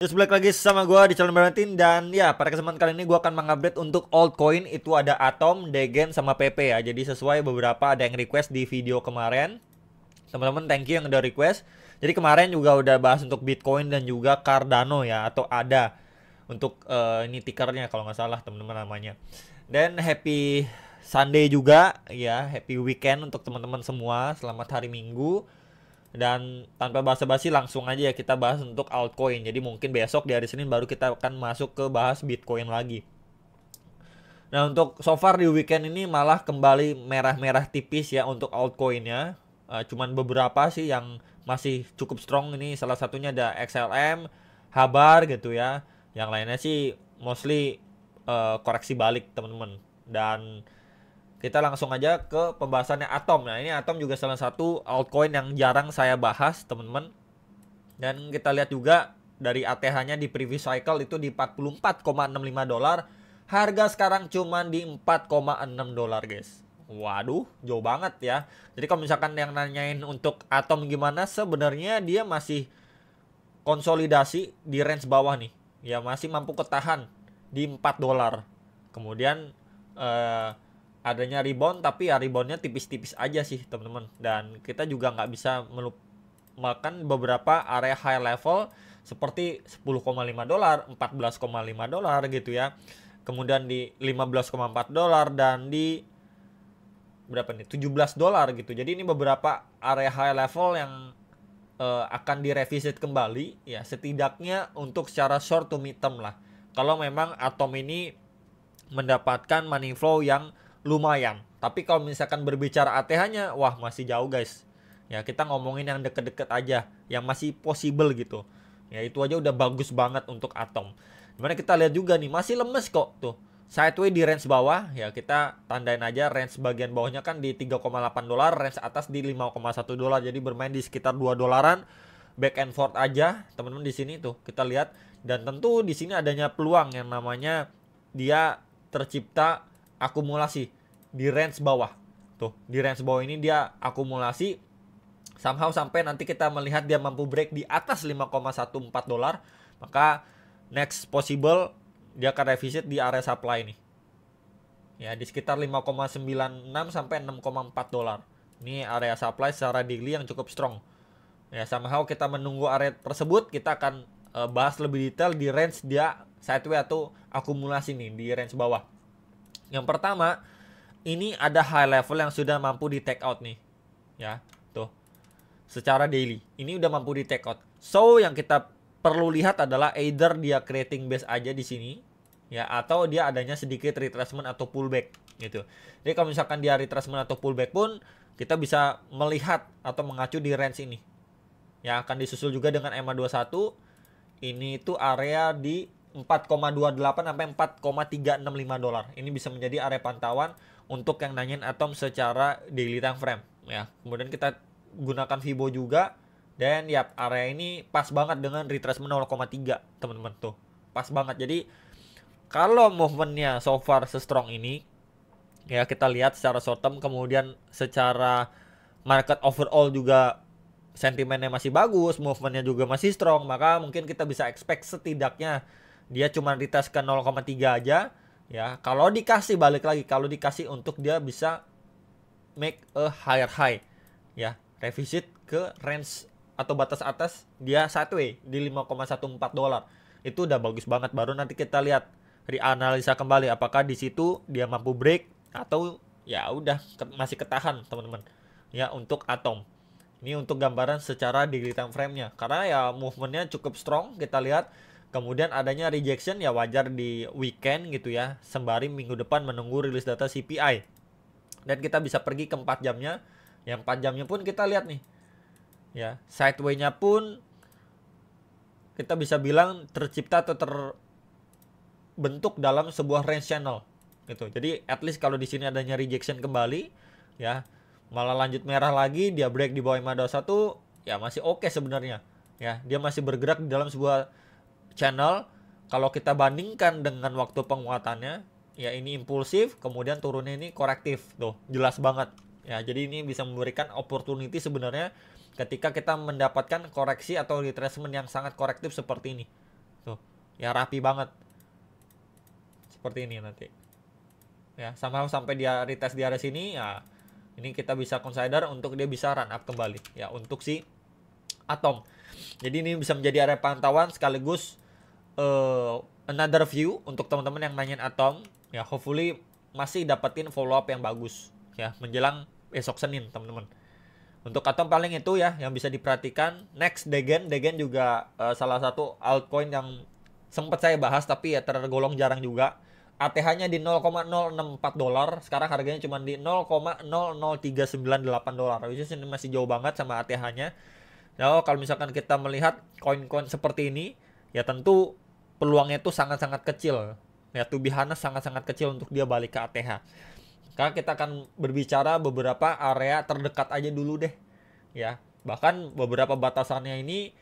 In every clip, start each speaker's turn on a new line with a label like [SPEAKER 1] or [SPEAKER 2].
[SPEAKER 1] Terus balik lagi sama gue di channel Valentin. Dan ya, pada kesempatan kali ini gue akan mengupdate untuk altcoin. Itu ada Atom, Degen, sama PP ya. Jadi sesuai beberapa ada yang request di video kemarin. Teman-teman thank you yang udah request. Jadi kemarin juga udah bahas untuk Bitcoin dan juga Cardano ya. Atau ada untuk ini tickernya kalau nggak salah teman-teman namanya. Dan happy Sunday juga ya. Happy weekend untuk teman-teman semua. Selamat hari Minggu. Dan tanpa basa-basi langsung aja ya kita bahas untuk altcoin. Jadi mungkin besok di hari Senin baru kita akan masuk ke bahas Bitcoin lagi. Nah untuk so far di weekend ini malah kembali merah-merah tipis ya untuk altcoinnya. Cuman beberapa sih yang masih cukup strong ini. Salah satunya ada XLM, Habar gitu ya. Yang lainnya sih mostly koreksi balik teman-teman. Dan kita langsung aja ke pembahasannya Atom. Nah, ini Atom juga salah satu altcoin yang jarang saya bahas, teman-teman. Dan kita lihat juga dari ATH-nya di previous cycle itu di 44,65 dolar. Harga sekarang cuma di 4,6 dolar, guys. Waduh, jauh banget ya. Jadi kalau misalkan yang nanyain untuk Atom gimana, sebenarnya dia masih konsolidasi di range bawah nih. Ya masih mampu ketahan di 4 dolar. Kemudian adanya rebound, tapi ya reboundnya tipis-tipis aja sih teman-teman. Dan kita juga nggak bisa melupakan beberapa area high level seperti 10,5 dolar, 14,5 dolar gitu ya. Kemudian di 15,4 dolar dan di berapa nih? 17 dolar gitu. Jadi ini beberapa area high level yang akan direvisit kembali ya, setidaknya untuk secara short to mid term lah. Kalau memang Atom ini mendapatkan money flow yang lumayan. Tapi kalau misalkan berbicara ATH-nya, wah masih jauh guys. Ya kita ngomongin yang deket-deket aja, yang masih possible gitu. Ya itu aja udah bagus banget untuk Atom. Dimana kita lihat juga nih masih lemes kok tuh. Sideways di range bawah, ya kita tandain aja range bagian bawahnya kan di 3,8 dolar, range atas di 5,1 dolar. Jadi bermain di sekitar 2 dolaran. Back and forth aja, teman-teman di sini tuh kita lihat. Dan tentu di sini adanya peluang yang namanya dia tercipta akumulasi di range bawah. Tuh, di range bawah ini dia akumulasi somehow sampai nanti kita melihat dia mampu break di atas 5,14 dolar, maka next possible dia akan revisit di area supply nih. Ya, di sekitar 5,96 sampai 6,4 dolar. Ini area supply secara daily yang cukup strong. Ya, somehow kita menunggu area tersebut, kita akan bahas lebih detail di range dia sideways atau akumulasi nih di range bawah. Yang pertama, ini ada high level yang sudah mampu di take out nih. Ya, tuh. Secara daily, ini udah mampu di take out. So, yang kita perlu lihat adalah either dia creating base aja di sini ya, atau dia adanya sedikit retracement atau pullback gitu. Jadi kalau misalkan dia retracement atau pullback pun kita bisa melihat atau mengacu di range ini. Ya, akan disusul juga dengan EMA21. Ini itu area di 4,28 sampai 4,365 dolar. Ini bisa menjadi area pantauan untuk yang nanyain Atom secara daily time frame ya. Kemudian kita gunakan Fibo juga, dan ya area ini pas banget dengan retracement 0,3 teman-teman tuh. Pas banget. Jadi kalau movementnya so far se-strong ini ya, kita lihat secara short term, kemudian secara market overall juga sentimennya masih bagus, movementnya juga masih strong, maka mungkin kita bisa expect setidaknya dia cuma retest ke 0,3 aja ya. Kalau dikasih balik lagi, kalau dikasih untuk dia bisa make a higher high ya, revisit ke range atau batas atas dia sideways di 5,14 dolar. Itu udah bagus banget. Baru nanti kita lihat reanalisa kembali apakah di situ dia mampu break atau ya udah masih ketahan teman-teman. Ya untuk Atom. Ini untuk gambaran secara daily time frame-nya. Karena ya movementnya cukup strong kita lihat. Kemudian adanya rejection ya wajar di weekend gitu ya, sembari minggu depan menunggu rilis data CPI. Dan kita bisa pergi ke 4 jamnya. Yang 4 jamnya pun kita lihat nih. Ya, sideways-nya pun kita bisa bilang tercipta atau terbentuk dalam sebuah range channel gitu. Jadi at least kalau di sini adanya rejection kembali ya, malah lanjut merah lagi, dia break di bawah 521 ya masih oke sebenarnya. Ya, dia masih bergerak di dalam sebuah channel. Kalau kita bandingkan dengan waktu penguatannya ya, ini impulsif, kemudian turunnya ini korektif tuh, jelas banget ya. Jadi ini bisa memberikan opportunity sebenarnya ketika kita mendapatkan koreksi atau retracement yang sangat korektif seperti ini Tuh, ya rapi banget. Seperti ini nanti. Ya, sampai dia retest di area sini ya. Ini kita bisa consider untuk dia bisa run up kembali ya untuk si Atom. Jadi ini bisa menjadi area pantauan sekaligus another view untuk teman-teman yang nanyain Atom. Ya, hopefully masih dapetin follow up yang bagus ya menjelang besok Senin, teman-teman. Untuk Atom paling itu ya yang bisa diperhatikan. Next Degen juga salah satu altcoin yang sempat saya bahas tapi ya tergolong jarang juga. ATH-nya di 0,064 dolar, sekarang harganya cuma di 0,00398 dolar. Which is ini masih jauh banget sama ATH-nya. Nah, kalau misalkan kita melihat koin-koin seperti ini, ya tentu peluangnya itu sangat-sangat kecil. Ya, to be honest, sangat-sangat kecil untuk dia balik ke ATH. Karena kita akan berbicara beberapa area terdekat aja dulu deh. Ya, bahkan beberapa batasannya ini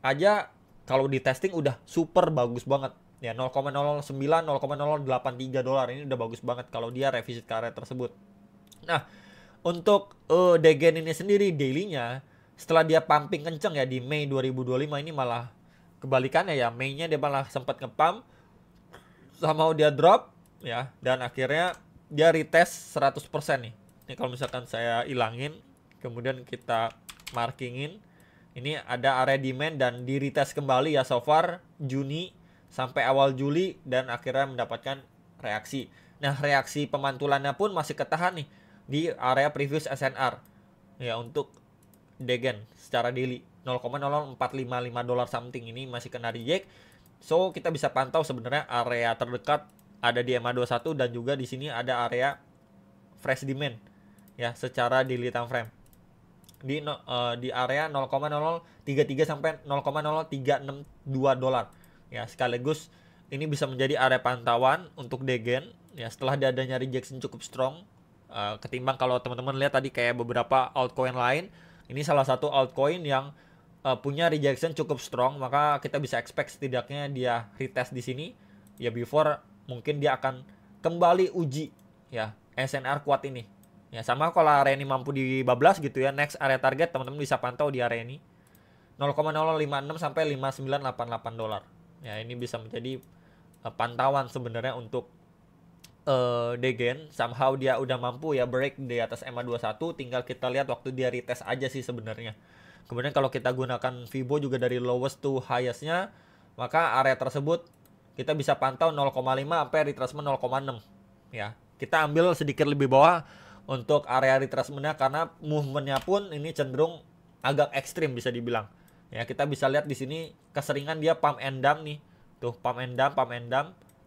[SPEAKER 1] aja kalau di testing udah super bagus banget. Ya, 0,009, 0,083 dolar ini udah bagus banget kalau dia revisit ke area tersebut. Nah, untuk Degen ini sendiri daily-nya setelah dia pumping kenceng ya di Mei 2025 ini malah kebalikannya ya. Mei-nya dia malah sempat nge-pump sama dia drop ya dan akhirnya dia retest 100% nih. Ini kalau misalkan saya ilangin kemudian kita markingin ini ada area demand dan di retest kembali ya so far Juni sampai awal Juli dan akhirnya mendapatkan reaksi. Nah, reaksi pemantulannya pun masih ketahan nih di area previous SNR. Ya, untuk Degen secara daily 0,0455 dolar something ini masih kena reject. So, kita bisa pantau sebenarnya area terdekat ada di MA21 dan juga di sini ada area fresh demand ya secara daily time frame. Di area 0,0033 sampai 0,0362 dolar. Ya, sekaligus ini bisa menjadi area pantauan untuk Degen ya setelah dia adanya rejection cukup strong ketimbang kalau teman-teman lihat tadi kayak beberapa altcoin lain. Ini salah satu altcoin yang punya rejection cukup strong, maka kita bisa expect setidaknya dia retest di sini ya before mungkin dia akan kembali uji ya SNR kuat ini. Ya, sama kalau area ini mampu dibablas gitu ya, next area target teman-teman bisa pantau di area ini 0,056 sampai 5988 dolar. Ya, ini bisa menjadi pantauan sebenarnya untuk Degen. Somehow dia udah mampu ya break di atas MA21, tinggal kita lihat waktu dia retest aja sih sebenarnya. Kemudian kalau kita gunakan Fibo juga dari lowest to highest-nya, maka area tersebut kita bisa pantau 0,5 sampai retracement 0,6 ya. Kita ambil sedikit lebih bawah untuk area retracement-nya karena movement-nya pun ini cenderung agak ekstrim bisa dibilang. Ya, kita bisa lihat di sini keseringan dia pump and dump nih. Tuh, pump and dump.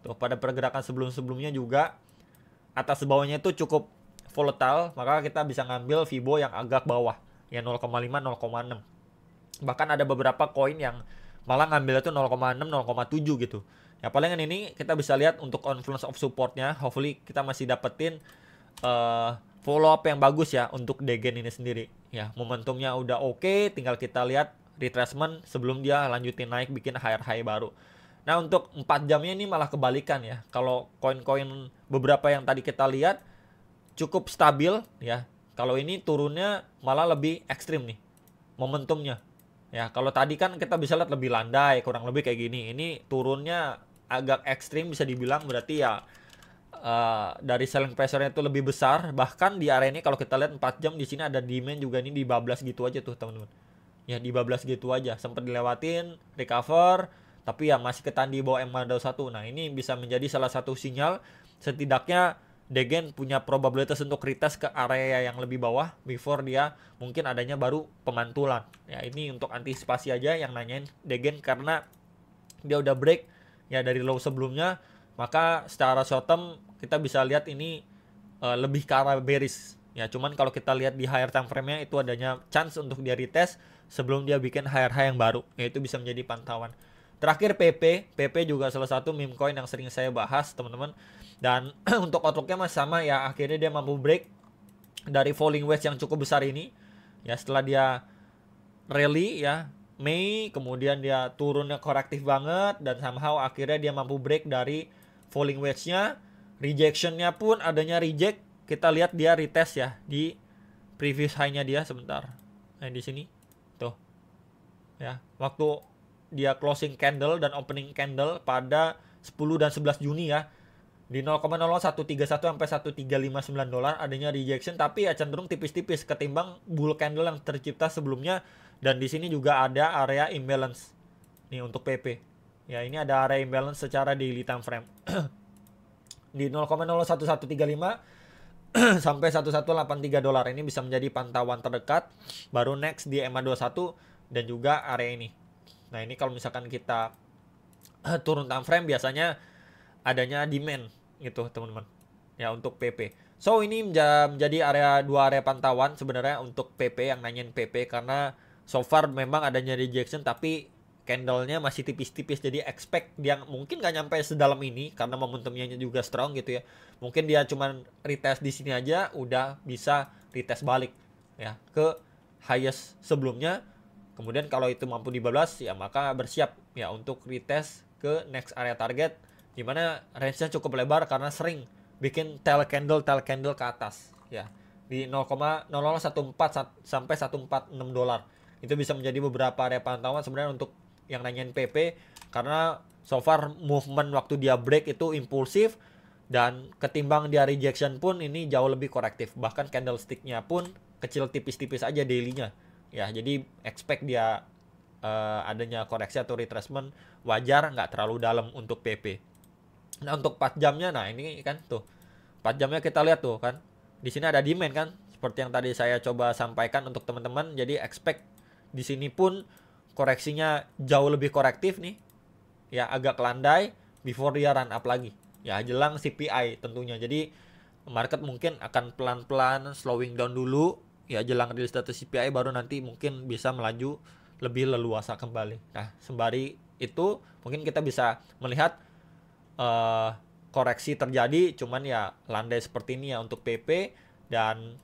[SPEAKER 1] Tuh, pada pergerakan sebelum-sebelumnya juga atas bawahnya itu cukup volatile, maka kita bisa ngambil Fibo yang agak bawah, ya 0,5 0,6. Bahkan ada beberapa koin yang malah ngambil itu 0,6 0,7 gitu. Ya, palingan ini kita bisa lihat untuk confluence of support-nya, hopefully kita masih dapetin follow up yang bagus ya untuk Degen ini sendiri. Ya, momentumnya udah oke, tinggal kita lihat retracement sebelum dia lanjutin naik bikin high baru. Nah, untuk 4 jamnya ini malah kebalikan ya. Kalau koin-koin beberapa yang tadi kita lihat cukup stabil ya. Kalau ini turunnya malah lebih ekstrim nih momentumnya. Ya, kalau tadi kan kita bisa lihat lebih landai, kurang lebih kayak gini. Ini turunnya agak ekstrim bisa dibilang, berarti ya dari selling pressure-nya itu lebih besar. Bahkan di area ini kalau kita lihat 4 jam di sini ada demand juga ini di bablas gitu aja tuh, teman-teman. Ya, di bablas gitu aja, sempat dilewatin, recover, tapi ya masih ketahan di bawah MA21. Nah, ini bisa menjadi salah satu sinyal setidaknya Degen punya probabilitas untuk retest ke area yang lebih bawah before dia mungkin adanya baru pemantulan. Ya, ini untuk antisipasi aja yang nanyain Degen karena dia udah break ya dari low sebelumnya, maka secara short term kita bisa lihat ini lebih ke arah bearish. Ya, cuman kalau kita lihat di higher time frame-nya itu adanya chance untuk dia retest sebelum dia bikin higher high yang baru. Yaitu bisa menjadi pantauan. Terakhir PP juga salah satu meme coin yang sering saya bahas, teman-teman. Dan untuk outlook-nya masih sama ya, akhirnya dia mampu break dari falling wedge yang cukup besar ini. Ya, setelah dia rally ya Mei, kemudian dia turunnya korektif banget dan somehow akhirnya dia mampu break dari falling wedge-nya. Rejection-nya pun adanya reject. Kita lihat dia retest ya di previous high-nya dia sebentar. Nah, di sini. Tuh. Ya, waktu dia closing candle dan opening candle pada 10 dan 11 Juni ya. Di 0,00131 sampai 1359 dolar adanya rejection, tapi ya cenderung tipis-tipis ketimbang bull candle yang tercipta sebelumnya. Dan di sini juga ada area imbalance nih untuk PP. Ya, ini ada area imbalance secara daily time frame. Di 0,01135 sampai 1183 dolar ini bisa menjadi pantauan terdekat. Baru next di EMA21 dan juga area ini. Nah, ini kalau misalkan kita turun time frame biasanya adanya demand gitu teman-teman ya untuk PP. So ini menjadi dua area pantauan sebenarnya untuk PP, yang nanyain PP, karena so far memang adanya rejection tapi candlenya masih tipis-tipis, jadi expect dia mungkin nggak nyampe sedalam ini karena momentumnya juga strong gitu ya. Mungkin dia cuman retest di sini aja udah bisa retest balik ya ke highest sebelumnya. Kemudian kalau itu mampu dibalas ya maka bersiap ya untuk retest ke next area target, dimana range-nya cukup lebar karena sering bikin tail candle ke atas ya di 0,0014 sampai 146 dolar. Itu bisa menjadi beberapa area pantauan sebenarnya untuk yang nanyain PP, karena so far movement waktu dia break itu impulsif, dan ketimbang dia rejection pun ini jauh lebih korektif. Bahkan candlestick-nya pun kecil tipis-tipis aja daily-nya ya. Jadi expect dia adanya koreksi atau retracement wajar, nggak terlalu dalam untuk PP. Nah, untuk 4 jamnya, nah ini kan tuh 4 jamnya kita lihat tuh kan, di sini ada demand kan, seperti yang tadi saya coba sampaikan untuk teman-teman. Jadi expect di sini pun koreksinya jauh lebih korektif nih ya, agak landai before dia run up lagi ya jelang CPI tentunya. Jadi market mungkin akan pelan-pelan slowing down dulu ya jelang rilis data CPI, baru nanti mungkin bisa melaju lebih leluasa kembali. Nah, sembari itu mungkin kita bisa melihat koreksi terjadi, cuman ya landai seperti ini ya untuk PP, dan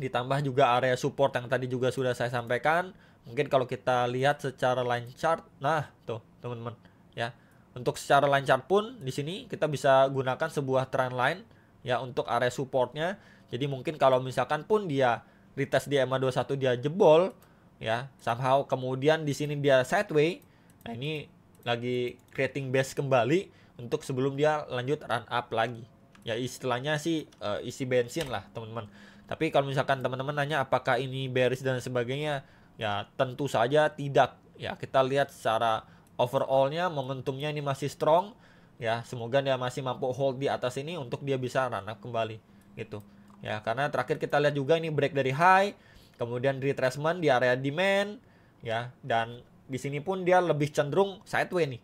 [SPEAKER 1] ditambah juga area support yang tadi juga sudah saya sampaikan. Mungkin kalau kita lihat secara line chart, nah tuh teman-teman ya, untuk secara line chart pun di sini kita bisa gunakan sebuah trend line ya untuk area supportnya. Jadi mungkin kalau misalkan pun dia retest di EMA21 dia jebol ya somehow, kemudian di sini dia sideways, nah ini lagi creating base kembali untuk sebelum dia lanjut run up lagi ya, istilahnya sih isi bensin lah teman-teman. Tapi kalau misalkan teman-teman nanya apakah ini bearish dan sebagainya, ya tentu saja tidak ya. Kita lihat secara overallnya momentumnya ini masih strong ya, semoga dia masih mampu hold di atas ini untuk dia bisa run up kembali gitu ya. Karena terakhir kita lihat juga ini break dari high, kemudian retracement di area demand ya, dan di sini pun dia lebih cenderung sideways nih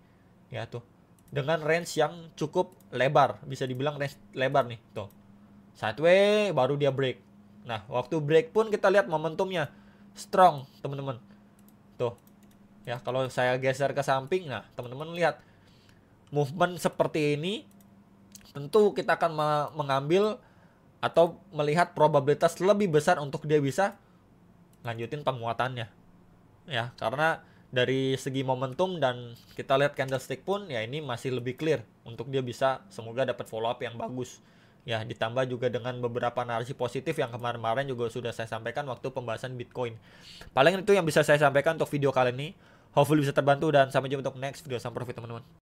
[SPEAKER 1] ya tuh, dengan range yang cukup lebar, bisa dibilang range lebar nih tuh, sideways baru dia break. Nah, waktu break pun kita lihat momentumnya strong teman-teman tuh ya. Kalau saya geser ke samping, nah teman-teman lihat movement seperti ini, tentu kita akan mengambil atau melihat probabilitas lebih besar untuk dia bisa lanjutin penguatannya ya, karena dari segi momentum dan kita lihat candlestick pun ya ini masih lebih clear untuk dia bisa semoga dapat follow up yang bagus ya. Ditambah juga dengan beberapa narasi positif yang kemarin-kemarin juga sudah saya sampaikan waktu pembahasan Bitcoin. Paling itu yang bisa saya sampaikan untuk video kali ini. Hopefully bisa terbantu, dan sampai jumpa untuk next video. Sampai profit teman-teman.